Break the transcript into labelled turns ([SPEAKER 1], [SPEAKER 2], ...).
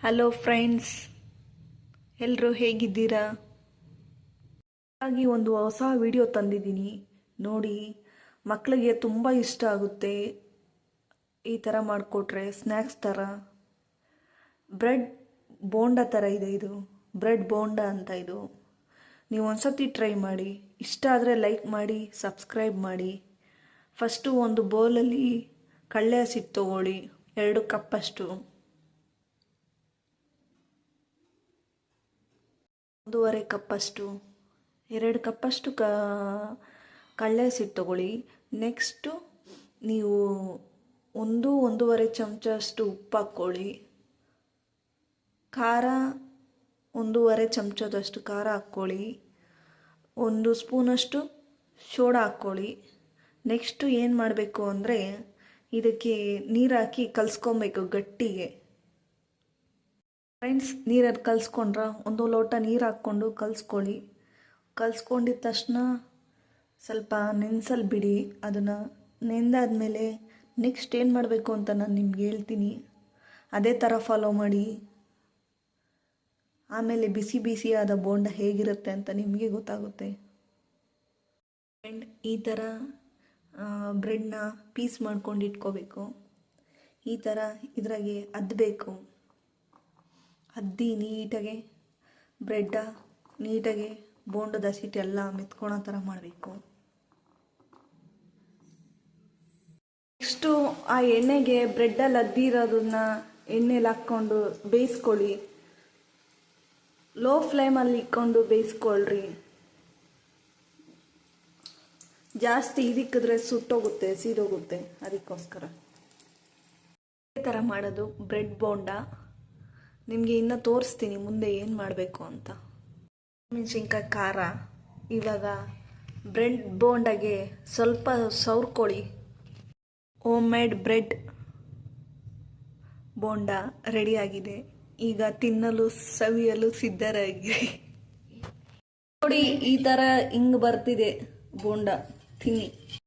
[SPEAKER 1] Hello friends, ಎಲ್ಲರೂ ಹೇಗಿದ್ದೀರಾ? ಹಾಗೆ ಒಂದು ಹೊಸ ವಿಡಿಯೋ ತಂದಿದ್ದೀನಿ ನೋಡಿ. ಮಕ್ಕಳಿಗೆ ತುಂಬ ಇಷ್ಟ ಆಗುತ್ತೆ ಈ ಥರ ಮಾಡಿಕೊಟ್ರೆ. ಸ್ನ್ಯಾಕ್ಸ್ ಥರ ಬ್ರೆಡ್ ಬೋಂಡ ಥರ ಇದೆ ಇದು. ಬ್ರೆಡ್ ಬೋಂಡ ಅಂತ ಇದು. ನೀವು ಒಂದ್ಸತಿ ಟ್ರೈ ಮಾಡಿ. ಇಷ್ಟ ಆದರೆ ಲೈಕ್ ಮಾಡಿ, ಸಬ್ಸ್ಕ್ರೈಬ್ ಮಾಡಿ. ಫಸ್ಟು ಒಂದು ಬೌಲಲ್ಲಿ ಕಡಲೆ ಹಸಿಟ್ಟು ತಗೊಳ್ಳಿ, 2 ಕಪ್ಪಷ್ಟು. 1.5 ಕಪ್ಪಷ್ಟು, 2 ಕಪ್ಪಷ್ಟು ಕಡಲೆ ಹಸಿಟ್ಟು ತಗೊಳ್ಳಿ. ನೆಕ್ಸ್ಟು ನೀವು 1-1.5 ಚಮಚಷ್ಟು ಉಪ್ಪು ಹಾಕ್ಕೊಳ್ಳಿ. ಖಾರ 1.5 ಚಮಚದಷ್ಟು ಖಾರ ಹಾಕ್ಕೊಳ್ಳಿ. 1 ಸ್ಪೂನಷ್ಟು ಸೋಡಾ ಹಾಕ್ಕೊಳ್ಳಿ. ನೆಕ್ಸ್ಟು ಏನು ಮಾಡಬೇಕು ಅಂದರೆ, ಇದಕ್ಕೆ ನೀರು ಹಾಕಿ ಕಲಿಸ್ಕೊಬೇಕು ಗಟ್ಟಿಗೆ. ಫ್ರೆಂಡ್ಸ್, ನೀರಲ್ಲಿ ಕಲಿಸ್ಕೊಂಡ್ರೆ 1 ಲೋಟ ನೀರು ಹಾಕ್ಕೊಂಡು ಕಲಿಸ್ಕೊಳ್ಳಿ. ಕಲಿಸ್ಕೊಂಡಿದ್ದ ತಕ್ಷಣ ಸ್ವಲ್ಪ ನೆನೆಸಲ್ಲಿ ಬಿಡಿ. ಅದನ್ನು ನೆಂದಾದ್ಮೇಲೆ ನೆಕ್ಸ್ಟ್ ಏನು ಮಾಡಬೇಕು ಅಂತ ನಾನು ನಿಮ್ಗೆ ಹೇಳ್ತೀನಿ. ಅದೇ ಥರ ಫಾಲೋ ಮಾಡಿ. ಆಮೇಲೆ ಬಿಸಿ ಬಿಸಿಯಾದ ಬೋಂಡ ಹೇಗಿರುತ್ತೆ ಅಂತ ನಿಮಗೆ ಗೊತ್ತಾಗುತ್ತೆ. ಆ್ಯಂಡ್ ಈ ಥರ ಬ್ರೆಡ್ನ ಪೀಸ್ ಮಾಡ್ಕೊಂಡು ಇಟ್ಕೋಬೇಕು. ಈ ಥರ ಇದ್ರಾಗೆ ಅದ್ದಬೇಕು. ಅದ್ದಿ ನೀಟಾಗೆ ಬ್ರೆಡ್ಡ ನೀಟಾಗೆ ಬೋಂಡದ ಹಸಿಟ್ಟು ಎಲ್ಲ ಮೆತ್ಕೊಳೋ ಥರ ಮಾಡಬೇಕು. ನೆಕ್ಸ್ಟು ಆ ಎಣ್ಣೆಗೆ ಬ್ರೆಡ್ಡಲ್ಲಿ ಅದ್ದಿರೋದನ್ನ ಎಣ್ಣೆಲಿ ಹಾಕ್ಕೊಂಡು ಬೇಯಿಸ್ಕೊಳ್ಳಿ. ಲೋ ಫ್ಲೇಮಲ್ಲಿ ಇಟ್ಕೊಂಡು ಬೇಯಿಸ್ಕೊಳ್ರಿ. ಜಾಸ್ತಿ ಇದಕ್ಕಿದ್ರೆ ಸುಟ್ಟೋಗುತ್ತೆ, ಸೀದೋಗುತ್ತೆ. ಅದಕ್ಕೋಸ್ಕರ ಈ ಥರ ಮಾಡೋದು ಬ್ರೆಡ್ ಬೋಂಡ. ನಿಮಗೆ ಇನ್ನೂ ತೋರಿಸ್ತೀನಿ ಮುಂದೆ ಏನು ಮಾಡಬೇಕು ಅಂತ. ಮೆಣಸಿನ್ಕಾಯಿ ಖಾರ. ಇವಾಗ ಬ್ರೆಡ್ ಬೋಂಡಾಗೆ ಸ್ವಲ್ಪ ಸವರ್ಕೊಳ್ಳಿ. ಹೋಮ್ ಮೇಡ್ ಬ್ರೆಡ್ ಬೋಂಡ ರೆಡಿಯಾಗಿದೆ. ಈಗ ತಿನ್ನಲು ಸವಿಯಲು ಸಿದ್ಧರಾಗಿರಿ. ನೋಡಿ, ಈ ಥರ ಹಿಂಗೆ ಬರ್ತಿದೆ ಬೋಂಡ. ತಿನ್ನಿ.